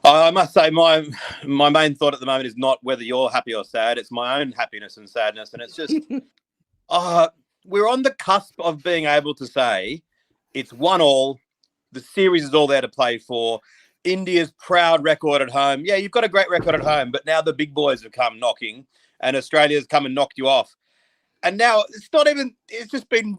I must say my main thought at the moment is not whether you're happy or sad. It's my own happiness and sadness. And it's just, we're on the cusp of being able to say it's 1-1. The series is all there to play for. India's proud record at home. Yeah, you've got a great record at home, but now the big boys have come knocking and Australia's come and knocked you off. And now it's just been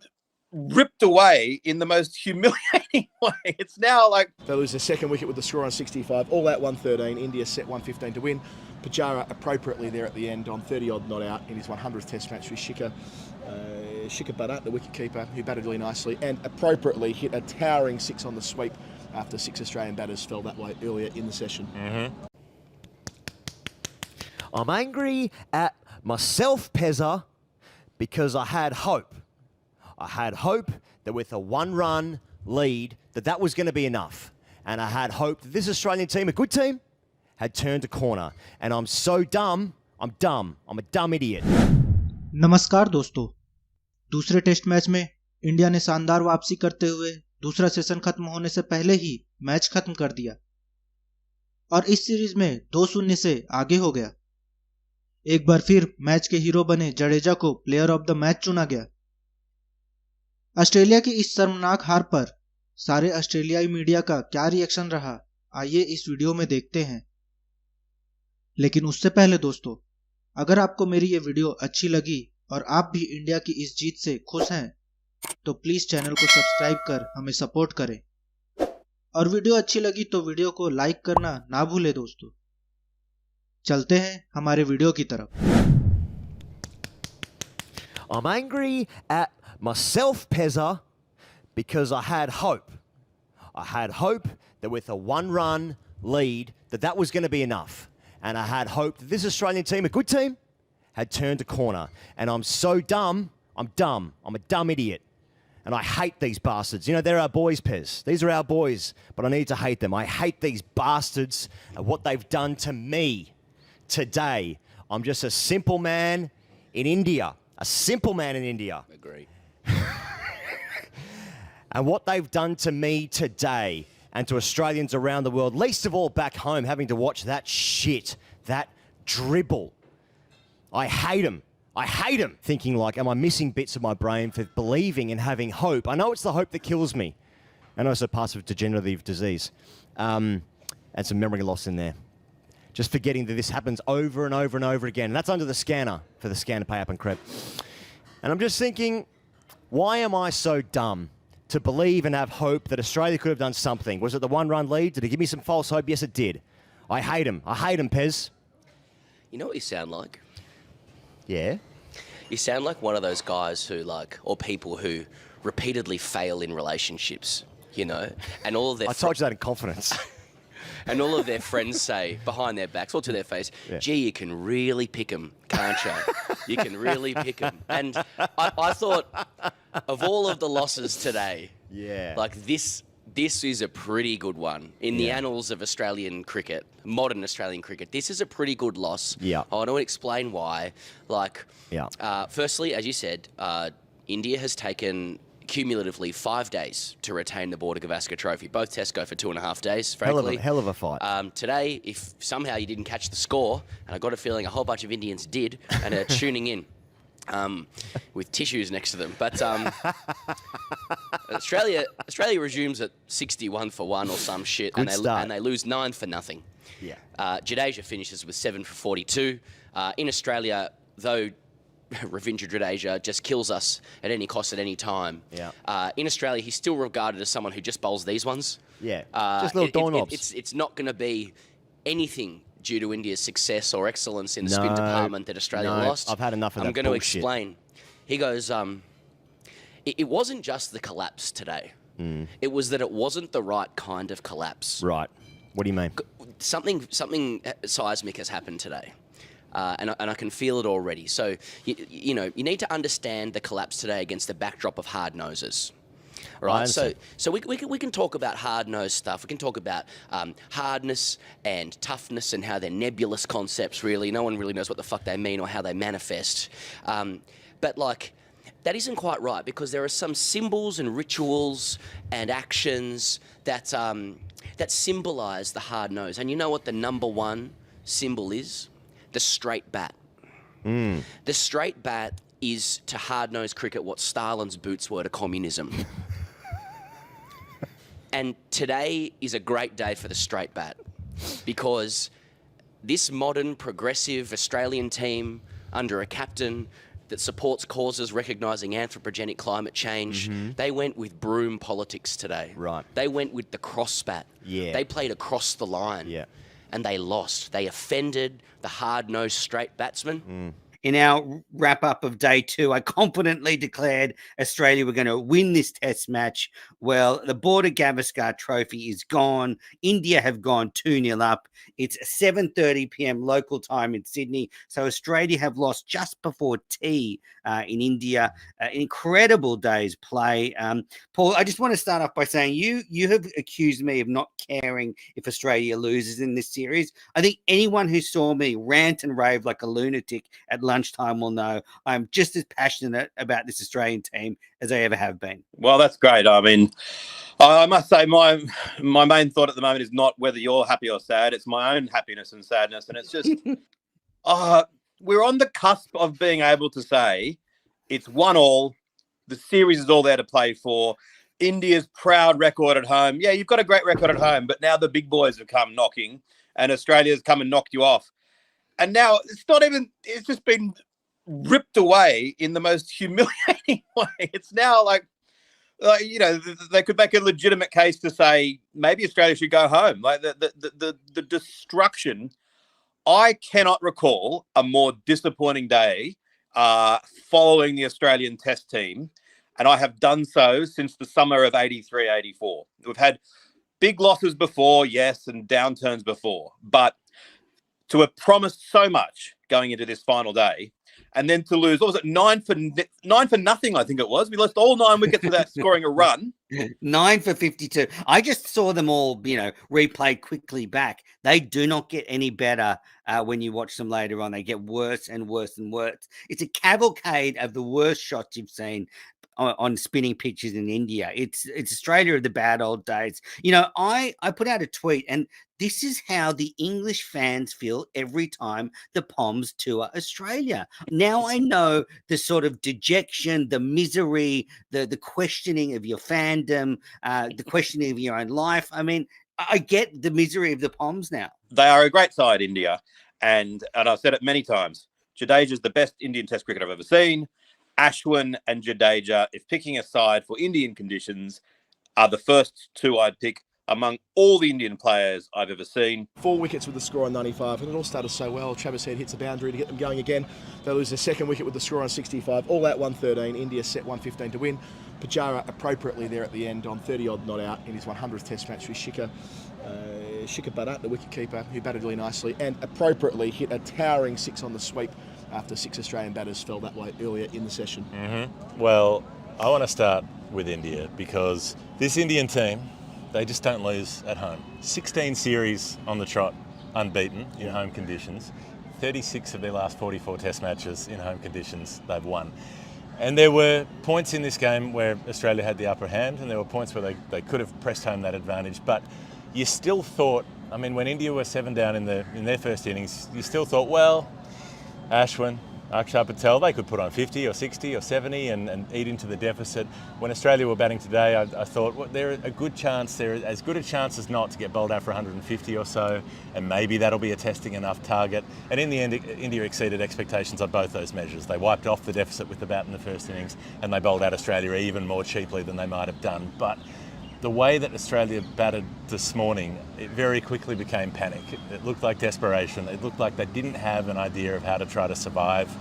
ripped away in the most humiliating way. It's now like... They lose their second wicket with the score on 65, all out 113, India set 115 to win. Pujara appropriately there at the end on 30-odd not out in his 100th test match with Shikhar Bharat, the wicket-keeper, who batted really nicely and appropriately hit a towering 6 on the sweep after 6 Australian batters fell that way earlier in the session. I'm angry at myself, Pezza, because I had hope. I had hope that with a 1-run lead, that was going to be enough. And I had hope that this Australian team, a good team, had turned a corner. And I'm so dumb. I'm dumb. I'm a dumb idiot. नमस्कार दोस्तों, दूसरे test match में India ने शानदार वापसी करते हुए दूसरा सेशन खत्म होने से पहले ही मैच खत्म कर दिया और इस सीरीज में 2-0 से आगे हो गया। एक बार फिर मैच के हीरो बने जडेजा को प्लेयर ऑफ द मैच चुना गया। ऑस्ट्रेलिया की इस शर्मनाक हार पर सारे ऑस्ट्रेलियाई मीडिया का क्या रिएक्शन रहा, आइए इस वीडियो में देखते हैं। लेकिन उससे पहले दोस्तों, अगर आपको मेरी ये वीडियो अच्छी लगी और आप भी इंडिया की इस जीत से खुश हैं तो प्लीज चैनल को सब्सक्राइब कर हमें सपोर्ट करें और वीडियो अच्छी लगी तो वीडियो को लाइक करना ना भूलें दोस्तों। चलते हैं हमारे वीडियो की तरफ। I'm angry at myself, Pezza, because I had hope. I had hope that with a 1-run lead, that was going to be enough. And I had hope that this Australian team, a good team, had turned a corner. And I'm so dumb. I'm dumb. I'm a dumb idiot. And I hate these bastards. You know, they're our boys, Pez. These are our boys. But I need to hate them. I hate these bastards and what they've done to me today. I'm just a simple man in India. A simple man in India. Agree. And what they've done to me today and to Australians around the world, least of all back home, having to watch that shit, that dribble. I hate them. I hate them. Thinking like, am I missing bits of my brain for believing and having hope? I know it's the hope that kills me. And also parts of degenerative disease. And some memory loss in there. Just forgetting that this happens over and over and over again. And that's under the scanner for the scan to pay up and crep. And I'm just thinking, why am I so dumb to believe and have hope that Australia could have done something? Was it the 1-run lead? Did it give me some false hope? Yes, it did. I hate him. I hate him, Pez. You know what you sound like? Yeah? You sound like one of those guys who or people who repeatedly fail in relationships, you know? And all of their... I told you that in confidence. And all of their friends say behind their backs or to their face, gee, you can really pick 'em, can't you? You can really pick 'em. And I thought of all of the losses today, this is a pretty good one. In the annals of Australian cricket, modern Australian cricket, this is a pretty good loss. Yeah. I want to explain why. Firstly, as you said, India has taken cumulatively 5 days to retain the Border Gavaskar Trophy. Both tests go for 2.5 days, frankly. Hell of a fight. Today, if somehow you didn't catch the score, and I got a feeling a whole bunch of Indians did, and are tuning in with tissues next to them. But Australia resumes at 61 for 1 or some shit, and they lose 9 for nothing. Yeah. Jadeja finishes with 7 for 42. In Australia, though, Ravindra Jadeja just kills us at any cost at any time. Yeah. In Australia, he's still regarded as someone who just bowls these ones. Yeah. Just little doorknobs. It's not going to be anything due to India's success or excellence in the spin department that Australia lost. I've had enough of that I'm going to bullshit. explain. He goes, it wasn't just the collapse today. It was that it wasn't the right kind of collapse. Right. What do you mean? Something seismic has happened today. And I can feel it already. So, you need to understand the collapse today against the backdrop of hard noses. Right, so we can talk about hard-nosed stuff. We can talk about hardness and toughness and how they're nebulous concepts, really. No one really knows what the fuck they mean or how they manifest. But, that isn't quite right, because there are some symbols and rituals and actions that that symbolise the hard nose. And you know what the number one symbol is? The straight bat. The straight bat is to hard-nosed cricket what Stalin's boots were to communism. And today is a great day for the straight bat, because this modern, progressive Australian team under a captain that supports causes recognising anthropogenic climate change, they went with broom politics today. Right. They went with the cross bat. Yeah. They played across the line. Yeah. And they lost. They offended the hard-nosed straight batsman. In our wrap up of day 2, I confidently declared Australia were going to win this test match. Well, the Border Gavaskar trophy is gone. India have gone 2-0 up. It's 7:30 p.m. local time in Sydney. So Australia have lost just before tea in India. Incredible day's play. Paul, I just want to start off by saying you have accused me of not caring if Australia loses in this series. I think anyone who saw me rant and rave like a lunatic at lunchtime will know I'm just as passionate about this Australian team as I ever have been. Well, that's great. I mean, I must say my main thought at the moment is not whether you're happy or sad. It's my own happiness and sadness. And it's just, we're on the cusp of being able to say it's 1-1. The series is all there to play for. India's proud record at home. Yeah, you've got a great record at home, but now the big boys have come knocking and Australia's come and knocked you off. And now it's just been ripped away in the most humiliating way. It's now like you know, they could make a legitimate case to say maybe Australia should go home. Like the destruction. I cannot recall a more disappointing day following the Australian Test team. And I have done so since the summer of 83, 84. We've had big losses before, yes, and downturns before. But to have promised so much going into this final day, and then to lose, what was it, 9 for nothing, I think it was. We lost all 9 wickets without scoring a run. 9 for 52. I just saw them all, replayed quickly back. They do not get any better when you watch them later on. They get worse and worse and worse. It's a cavalcade of the worst shots you've seen on spinning pitches in India. It's Australia of the bad old days. I put out a tweet, and this is how the English fans feel every time the Poms tour Australia. Now I know the sort of dejection, the misery, the questioning of your fandom, the questioning of your own life. I mean, I get the misery of the Poms now. They are a great side, India. And I've said it many times. Jadeja's the best Indian Test cricket I've ever seen. Ashwin and Jadeja, if picking a side for Indian conditions, are the first 2 I'd pick among all the Indian players I've ever seen. 4 wickets with the score on 95, and it all started so well. Travis Head hits a boundary to get them going again. They lose their second wicket with the score on 65. All out 113. India set 115 to win. Pujara appropriately there at the end on 30-odd not out in his 100th Test match with Shikhar Bharat, the wicket keeper, who batted really nicely and appropriately hit a towering 6 on the sweep after 6 Australian batters fell that way earlier in the session. Well, I want to start with India because this Indian team, they just don't lose at home. 16 series on the trot, unbeaten in home conditions. 36 of their last 44 Test matches in home conditions, they've won. And there were points in this game where Australia had the upper hand, and there were points where they could have pressed home that advantage. But you still thought, I mean, when India were 7 down in their first innings, you still thought, well, Ashwin, Akshar Patel, they could put on 50 or 60 or 70 and eat into the deficit. When Australia were batting today, I thought, well, they're a good chance, they're as good a chance as not to get bowled out for 150 or so, and maybe that'll be a testing enough target. And in the end, India exceeded expectations on both those measures. They wiped off the deficit with the bat in the first innings, and they bowled out Australia even more cheaply than they might have done. But the way that Australia batted this morning, it very quickly became panic. It looked like desperation. It looked like they didn't have an idea of how to try to survive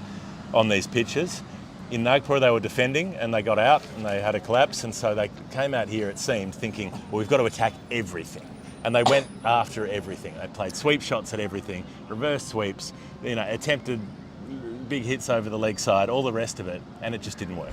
on these pitches. In Nagpur, they were defending and they got out and they had a collapse, and so they came out here, it seemed, thinking, well, we've got to attack everything. And they went after everything. They played sweep shots at everything, reverse sweeps, attempted big hits over the leg side, all the rest of it, and it just didn't work.